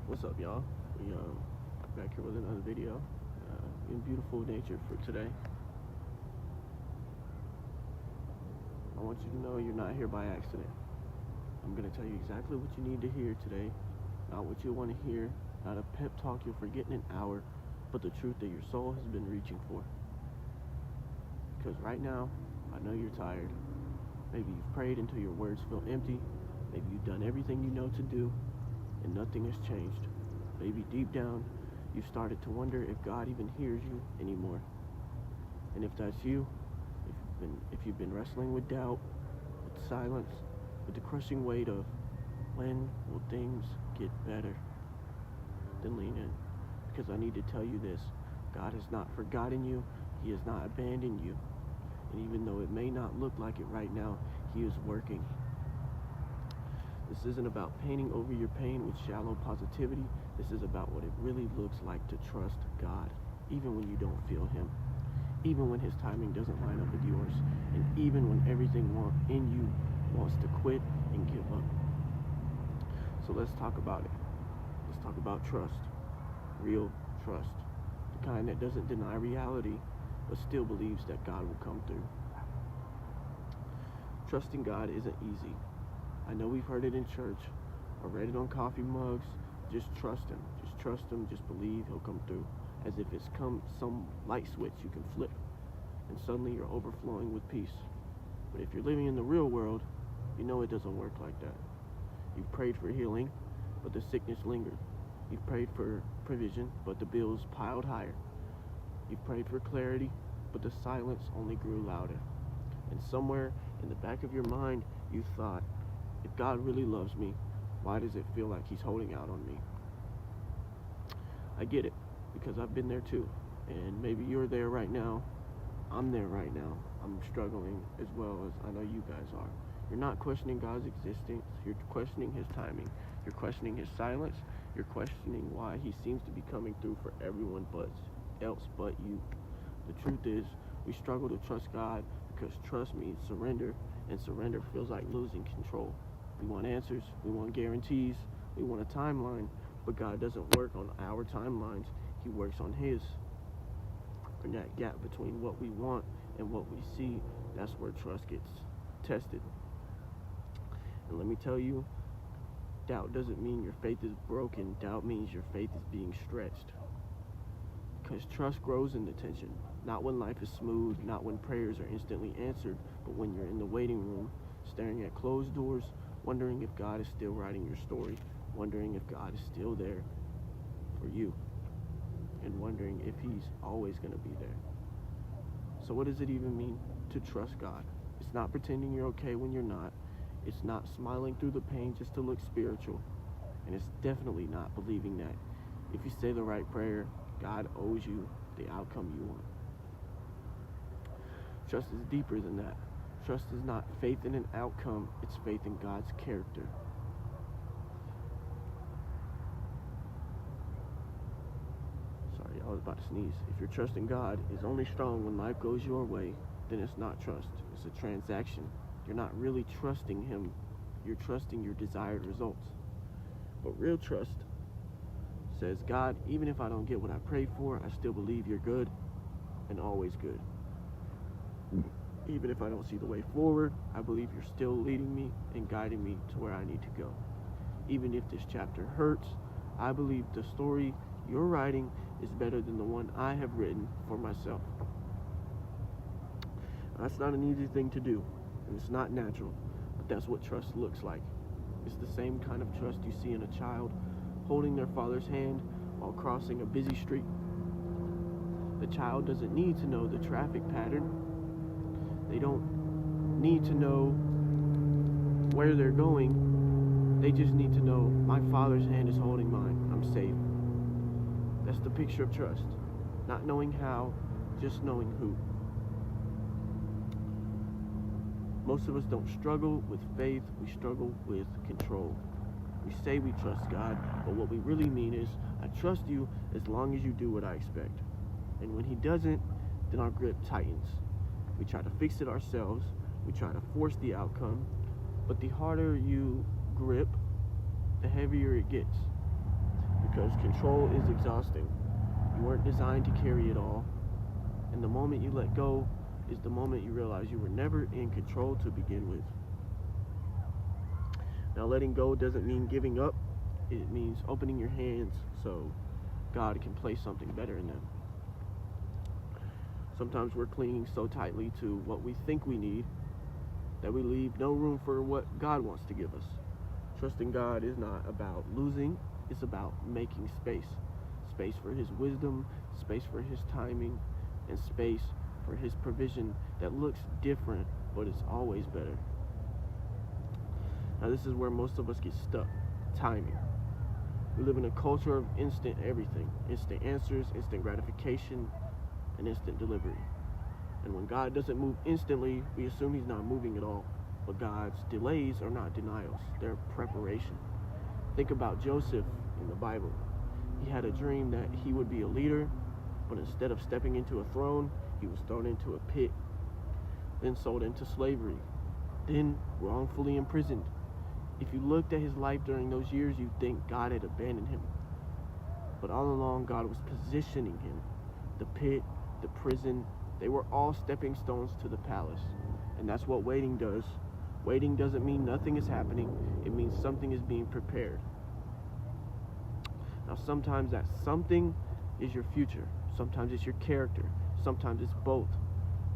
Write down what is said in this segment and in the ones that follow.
What's up, y'all? We back here with another video in beautiful nature for today. I want you to know you're not here by accident. I'm gonna tell you exactly what you need to hear today, not what you want to hear, not a pep talk you'll forget in an hour, but the truth that your soul has been reaching for. Because right now, I know you're tired. Maybe you've prayed until your words feel empty. Maybe you've done everything you know to do, and nothing has changed. Maybe deep down, you've started to wonder if God even hears you anymore. And if that's you, if you've been wrestling with doubt, with silence, with the crushing weight of when will things get better, then lean in. Because I need to tell you this: God has not forgotten you. He has not abandoned you. And even though it may not look like it right now, He is working. This isn't about painting over your pain with shallow positivity. This is about what it really looks like to trust God, even when you don't feel Him, even when His timing doesn't line up with yours, and even when everything in you wants to quit and give up. So let's talk about it. Let's talk about trust. Real trust. The kind that doesn't deny reality, but still believes that God will come through. Trusting God isn't easy. I know we've heard it in church, or read it on coffee mugs. Just trust Him. Just trust Him. Just believe He'll come through. As if it's some light switch you can flip, and suddenly you're overflowing with peace. But if you're living in the real world, you know it doesn't work like that. You've prayed for healing, but the sickness lingered. You've prayed for provision, but the bills piled higher. You've prayed for clarity, but the silence only grew louder. And somewhere in the back of your mind, you thought, if God really loves me, why does it feel like He's holding out on me? I get it, because I've been there too. And maybe you're there right now. I'm there right now. I'm struggling as well as I know you guys are. You're not questioning God's existence. You're questioning His timing. You're questioning His silence. You're questioning why He seems to be coming through for everyone else but you. The truth is, we struggle to trust God because trust means surrender, and surrender feels like losing control. We want answers, we want guarantees, we want a timeline, but God doesn't work on our timelines. He works on His. And that gap between what we want and what we see, that's where trust gets tested. And let me tell you, doubt doesn't mean your faith is broken. Doubt means your faith is being stretched. Because trust grows in the tension. Not when life is smooth, not when prayers are instantly answered, but when you're in the waiting room, staring at closed doors, wondering if God is still writing your story, wondering if God is still there for you, and wondering if He's always going to be there. So what does it even mean to trust God? It's not pretending you're okay when you're not. It's not smiling through the pain just to look spiritual. And it's definitely not believing that if you say the right prayer, God owes you the outcome you want. Trust is deeper than that. Trust is not faith in an outcome, it's faith in God's character. Sorry, I was about to sneeze. If your trust in God is only strong when life goes your way, then it's not trust. It's a transaction. You're not really trusting Him. You're trusting your desired results. But real trust says, God, even if I don't get what I prayed for, I still believe You're good and always good. Even if I don't see the way forward, I believe You're still leading me and guiding me to where I need to go. Even if this chapter hurts, I believe the story You're writing is better than the one I have written for myself. That's not an easy thing to do, and it's not natural, but that's what trust looks like. It's the same kind of trust you see in a child holding their father's hand while crossing a busy street. The child doesn't need to know the traffic pattern. They don't need to know where they're going. They just need to know, my father's hand is holding mine. I'm safe. That's the picture of trust. Not knowing how, just knowing who. Most of us don't struggle with faith, we struggle with control. We say we trust God, but what we really mean is, I trust You as long as You do what I expect. And when He doesn't, then our grip tightens. We try to fix it ourselves, we try to force the outcome, but the harder you grip, the heavier it gets. because control is exhausting. You weren't designed to carry it all. And the moment you let go is the moment you realize you were never in control to begin with. Now, letting go doesn't mean giving up. It means opening your hands so God can place something better in them. Sometimes we're clinging so tightly to what we think we need that we leave no room for what God wants to give us. Trusting God is not about losing, it's about making space. Space for His wisdom, space for His timing, and space for His provision that looks different, but it's always better. Now, this is where most of us get stuck. Timing. We live in a culture of instant everything. Instant answers, instant gratification, and instant delivery. And when God doesn't move instantly, we assume He's not moving at all. But God's delays are not denials. They're preparation. Think about Joseph in the Bible. He had a dream that he would be a leader, but instead of stepping into a throne, he was thrown into a pit, then sold into slavery, then wrongfully imprisoned. If you looked at his life during those years, you'd think God had abandoned him. But all along, God was positioning him. The pit, the prison, they were all stepping stones to the palace. And that's what waiting does. Waiting doesn't mean nothing is happening. It means something is being prepared. Now, sometimes that something is your future. Sometimes it's your character. Sometimes it's both.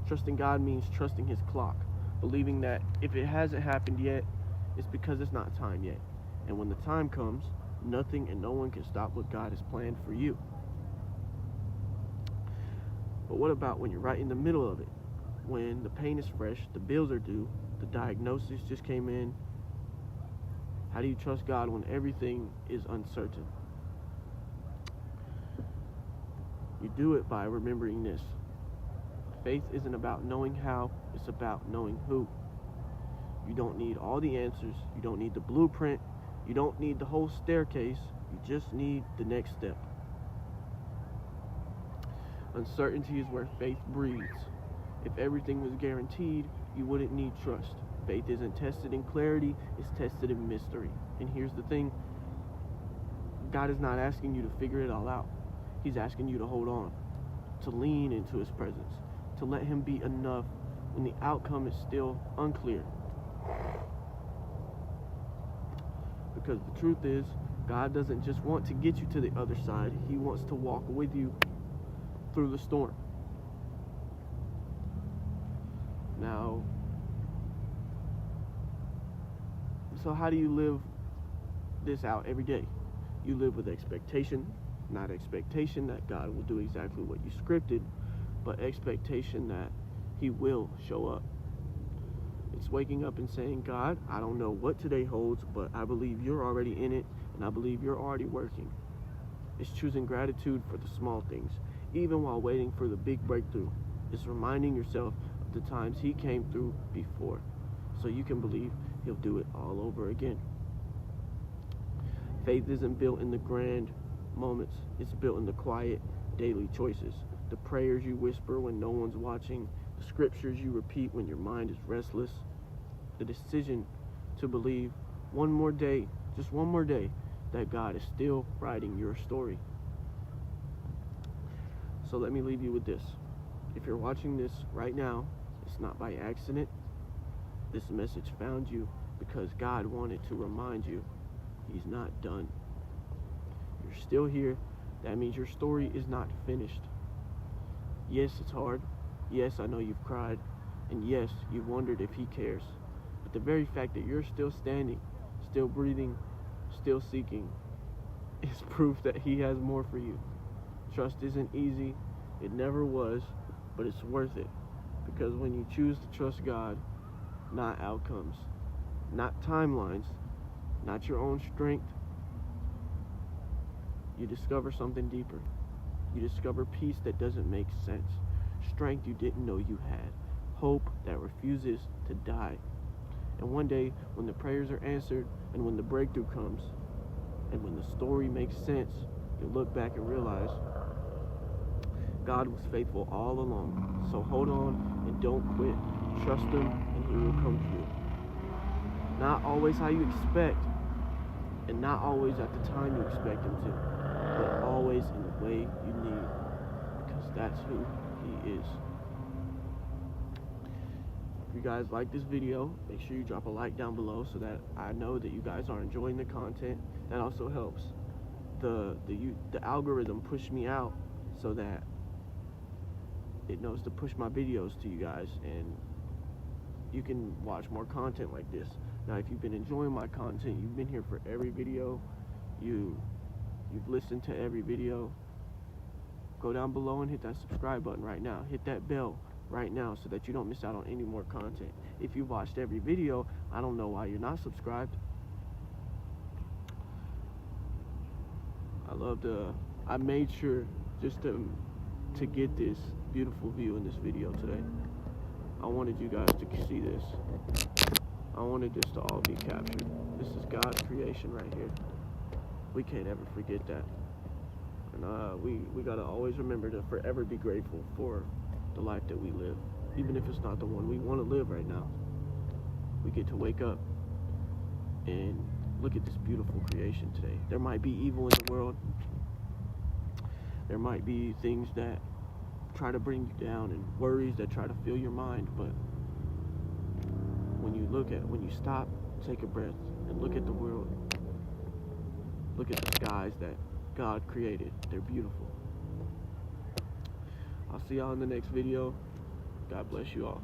Trusting God means trusting His clock, believing that if it hasn't happened yet, it's because it's not time yet. And when the time comes, nothing and no one can stop what God has planned for you. But what about when you're right in the middle of it? When the pain is fresh, the bills are due, the diagnosis just came in. How do you trust God when everything is uncertain? You do it by remembering this. Faith isn't about knowing how, it's about knowing who. You don't need all the answers. You don't need the blueprint. You don't need the whole staircase. You just need the next step. Uncertainty is where faith breathes. If everything was guaranteed, you wouldn't need trust. Faith isn't tested in clarity, it's tested in mystery. And here's the thing, God is not asking you to figure it all out. He's asking you to hold on, to lean into His presence, to let Him be enough when the outcome is still unclear. Because the truth is, God doesn't just want to get you to the other side, He wants to walk with you through the storm. Now, so how do you live this out every day? You live with expectation, not expectation that God will do exactly what you scripted, but expectation that He will show up. It's waking up and saying, God, I don't know what today holds, but I believe You're already in it, and I believe You're already working. It's choosing gratitude for the small things, even while waiting for the big breakthrough. It's reminding yourself of the times He came through before, so you can believe He'll do it all over again. Faith isn't built in the grand moments. It's built in the quiet, daily choices. The prayers you whisper when no one's watching, the scriptures you repeat when your mind is restless, the decision to believe one more day, just one more day, that God is still writing your story. So let me leave you with this. If you're watching this right now, it's not by accident. This message found you because God wanted to remind you He's not done. You're still here. That means your story is not finished. Yes, it's hard. Yes, I know you've cried. And yes, you've wondered if He cares. But the very fact that you're still standing, still breathing, still seeking, is proof that He has more for you. Trust isn't easy. It never was, but it's worth it. Because when you choose to trust God, not outcomes, not timelines, not your own strength, you discover something deeper. You discover peace that doesn't make sense, strength you didn't know you had, hope that refuses to die. And one day, when the prayers are answered, and when the breakthrough comes, and when the story makes sense, you'll look back and realize God was faithful all along. So hold on and don't quit. Trust Him and He will come through. Not always how you expect, and not always at the time you expect him to, but always in the way you need, because that's who he is. If you guys like this video, make sure you drop a like down below so that I know that you guys are enjoying the content. That also helps the algorithm push me out so that it knows to push my videos to you guys, and you can watch more content like this. Now, if you've been enjoying my content, you've been here for every video, you've listened to every video, go down below and hit that subscribe button right now. Hit that bell right now so that you don't miss out on any more content. If you watched every video, I don't know why you're not subscribed. I made sure just to get this beautiful view in this video today. I wanted you guys to see this. I wanted this to all be captured. This is God's creation right here. We can't ever forget that. And we gotta always remember to forever be grateful for the life that we live, even if it's not the one we want to live right now. We get to wake up and look at this beautiful creation today. There might be evil in the world. There might be things that try to bring you down and worries that try to fill your mind, but when you stop, take a breath, and look at the world, look at the skies that God created. They're beautiful. I'll see y'all in the next video. God bless you all.